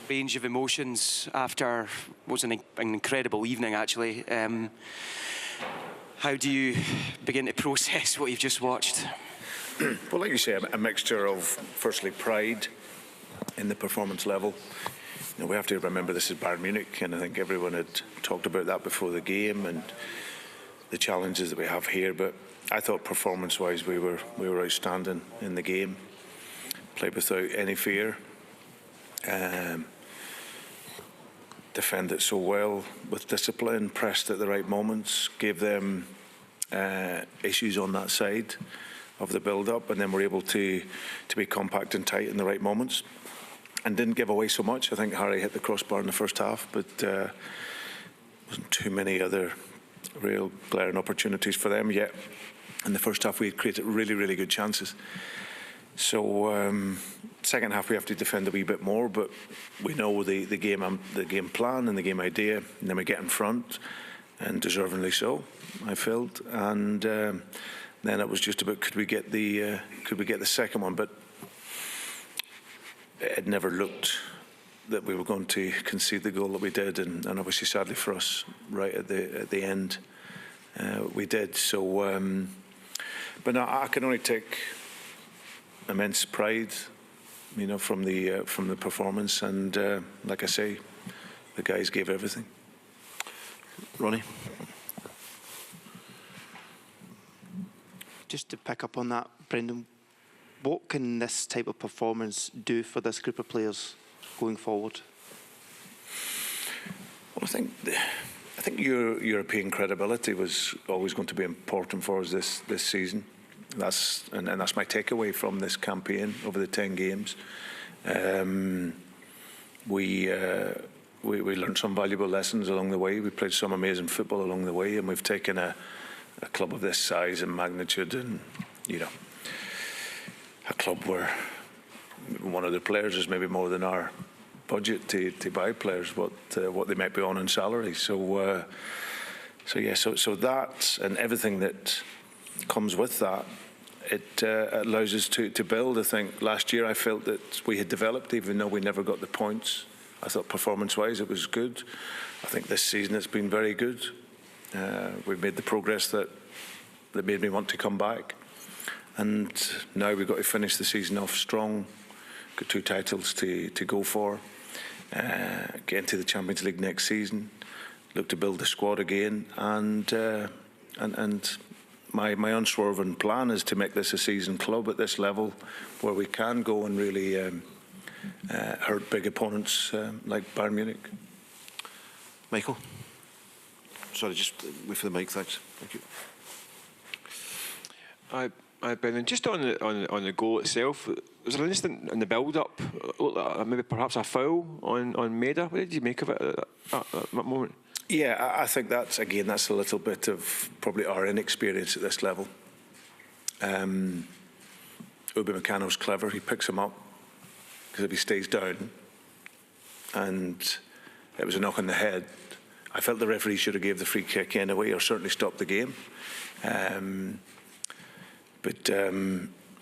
range of emotions after what was an incredible evening, actually. How do you begin to process what you've just watched? Well, like you say, a mixture of, firstly, pride in the performance level. You know, we have to remember this is Bayern Munich, and I think everyone had talked about that before the game and the challenges that we have here. But I thought performance-wise we were outstanding in the game. Played without any fear. Defended so well with discipline, pressed at the right moments, gave them issues on that side of the build-up, and then were able to be compact and tight in the right moments, and didn't give away so much. I think Harry hit the crossbar in the first half, but wasn't too many other real glaring opportunities for them yet. In the first half, we had created really good chances. So second half we have to defend a wee bit more, but we know the game plan and the game idea, and then we get in front, and deservingly so, I felt. And then it was just about could we get the second one, but it never looked that we were going to concede the goal that we did, and obviously sadly for us, right at the end, we did. So, but no, I can only take immense pride, you know, from the performance, and like I say, the guys gave everything. Ronnie? Just to pick up on that, Brendan, what can this type of performance do for this group of players going forward? Well, I think European credibility was always going to be important for us this season. That's my takeaway from this campaign over the 10 games. We learned some valuable lessons along the way. We played some amazing football along the way, and we've taken a club of this size and magnitude, and you know, a club where one of the players is maybe more than our budget to buy players what they might be on in salary. So that and everything that comes with that, it allows us to build. I think last year I felt that we had developed, even though we never got the points. I thought performance-wise it was good. I think this season it's been very good. We've made the progress that made me want to come back. And now we've got to finish the season off strong. Got 2 titles to go for. Get into the Champions League next season. Look to build the squad again. And my unswerving plan is to make this a season club at this level, where we can go and really hurt big opponents like Bayern Munich. Michael? Sorry, just wait for the mic, thanks. Thank you. Hi, Brendan. Just on the goal itself, was there an instant in the build-up, maybe perhaps a foul on Maeda? What did you make of it at that moment? Yeah, I think that's a little bit of probably our inexperience at this level. Upamecano's clever. He picks him up, because if he stays down, and it was a knock on the head, I felt the referee should have gave the free kick anyway, or certainly stopped the game. And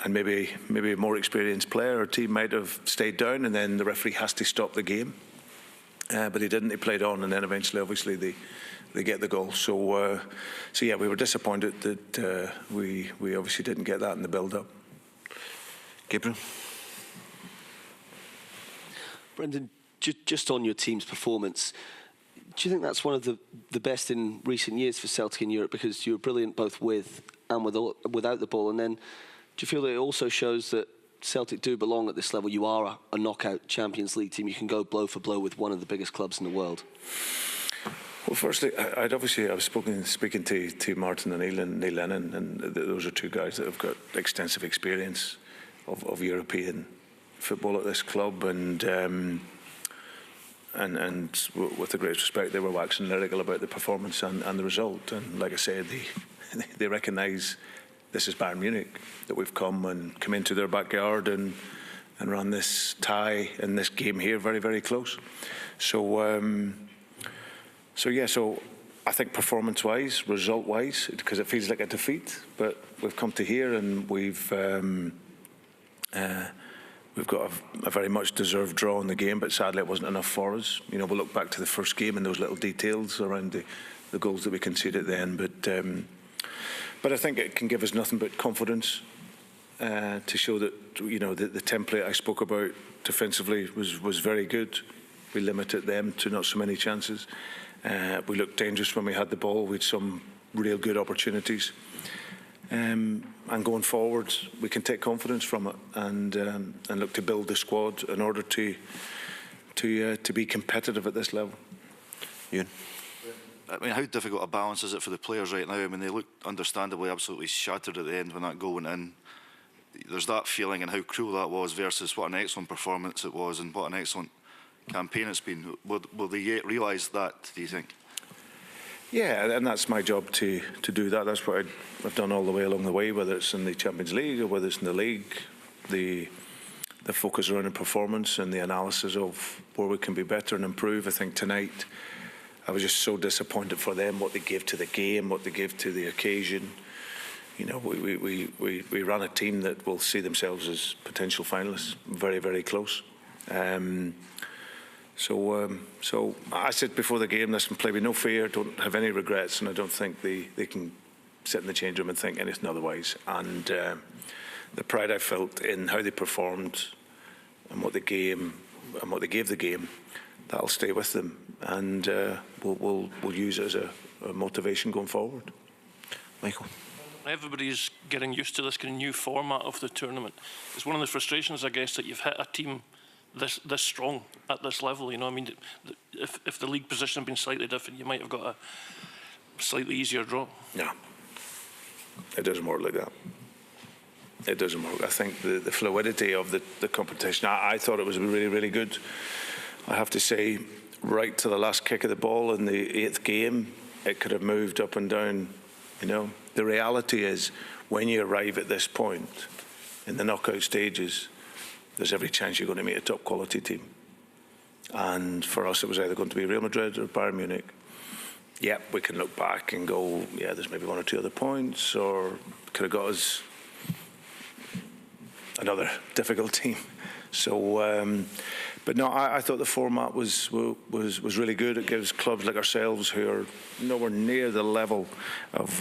maybe a more experienced player or team might have stayed down, and then the referee has to stop the game. But he didn't. He played on, and then eventually, obviously, they get the goal. So yeah, we were disappointed that we obviously didn't get that in the build-up. Gabriel? Brendan, just on your team's performance, do you think that's one of the best in recent years for Celtic in Europe, because you were brilliant both with and without the ball? And then do you feel that it also shows that Celtic do belong at this level? You are a knockout Champions League team. You can go blow for blow with one of the biggest clubs in the world. Well, firstly, I was speaking to Martin and Neil Lennon, and those are 2 guys that have got extensive experience of European football at this club, and with the greatest respect, they were waxing lyrical about the performance and the result. And like I said, they recognise this is Bayern Munich, that we've come into their backyard and ran this tie in this game here very, very close. So I think performance-wise, result-wise, because it feels like a defeat, but we've come to here and we've we've got a very much deserved draw in the game, but sadly it wasn't enough for us. You know, we'll look back to the first game and those little details around the goals that we conceded at the end. But I think it can give us nothing but confidence to show that, you know, the template I spoke about defensively was very good. We limited them to not so many chances. We looked dangerous when we had the ball. We had some real good opportunities. And going forward, we can take confidence from it and look to build the squad in order to be competitive at this level. Ewan? I mean, how difficult a balance is it for the players right now? I mean, they look understandably absolutely shattered at the end when that goal went in. There's that feeling and how cruel that was versus what an excellent performance it was and what an excellent campaign it's been. Will they yet realise that, do you think? Yeah, and that's my job to do that. That's what I've done all the way along the way, whether it's in the Champions League or whether it's in the league. The focus around the performance and the analysis of where we can be better and improve. I think tonight I was just so disappointed for them, what they gave to the game, what they gave to the occasion. You know, we ran a team that will see themselves as potential finalists, very, very close. So I said before the game, listen, play with no fear, don't have any regrets, and I don't think they can sit in the change room and think anything otherwise. And the pride I felt in how they performed and what they gave the game, that'll stay with them, and we'll use it as a motivation going forward. Michael? Everybody's getting used to this kind of new format of the tournament. It's one of the frustrations, I guess, that you've hit a team this strong at this level. You know, I mean, if the league position had been slightly different, you might have got a slightly easier draw. No, it doesn't work like that. It doesn't work. I think the fluidity of the competition, I thought it was really, really good. I have to say, right to the last kick of the ball in the 8th game, it could have moved up and down, you know. The reality is, when you arrive at this point in the knockout stages, there's every chance you're going to meet a top quality team. And for us, it was either going to be Real Madrid or Bayern Munich. Yep, we can look back and go, yeah, there's maybe 1 or 2 other points, or could have got us another difficult team. So, but no, I thought the format was really good. It gives clubs like ourselves, who are nowhere near the level of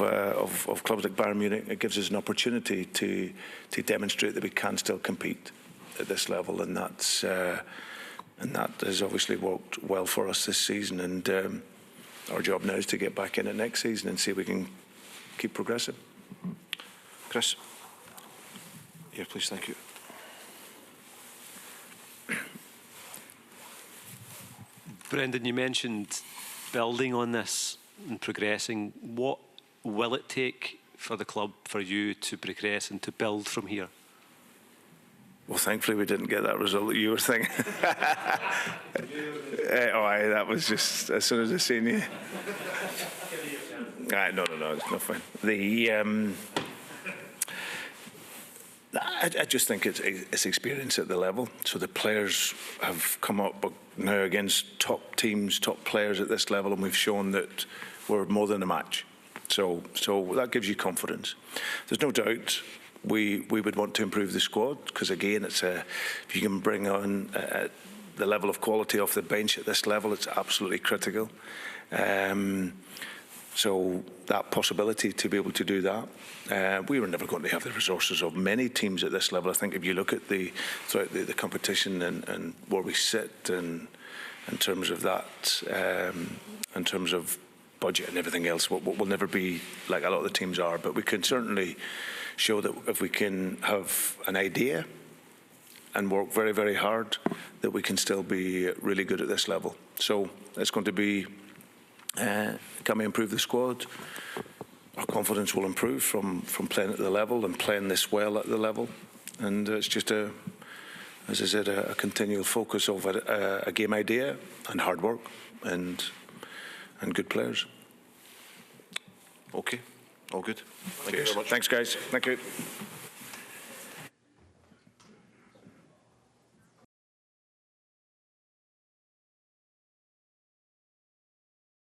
clubs like Bayern Munich, it gives us an opportunity to demonstrate that we can still compete at this level, and that has obviously worked well for us this season. And our job now is to get back in it next season and see if we can keep progressing. Chris? Yeah, please, thank you. Brendan, you mentioned building on this and progressing. What will it take for the club, for you to progress and to build from here? Well, thankfully we didn't get that result that you were thinking. That was just as soon as I seen you. No, it's not fine. I just think it's experience at the level. So the players have come up now against top teams, top players at this level, and we've shown that we're more than a match. So that gives you confidence. There's no doubt we would want to improve the squad, because again, if you can bring on the level of quality off the bench at this level, it's absolutely critical. So that possibility to be able to do that, we were never going to have the resources of many teams at this level. I think if you look at throughout the competition and where we sit and in terms of that, in terms of budget and everything else, we'll never be like a lot of the teams are, but we can certainly show that if we can have an idea and work very, very hard, that we can still be really good at this level. So it's going to be, can we improve the squad? Our confidence will improve from playing at the level and playing this well at the level. And it's just as I said, a continual focus of a game idea and hard work and good players. Okay, all good. Thank you very much. Thanks, guys. Thank you.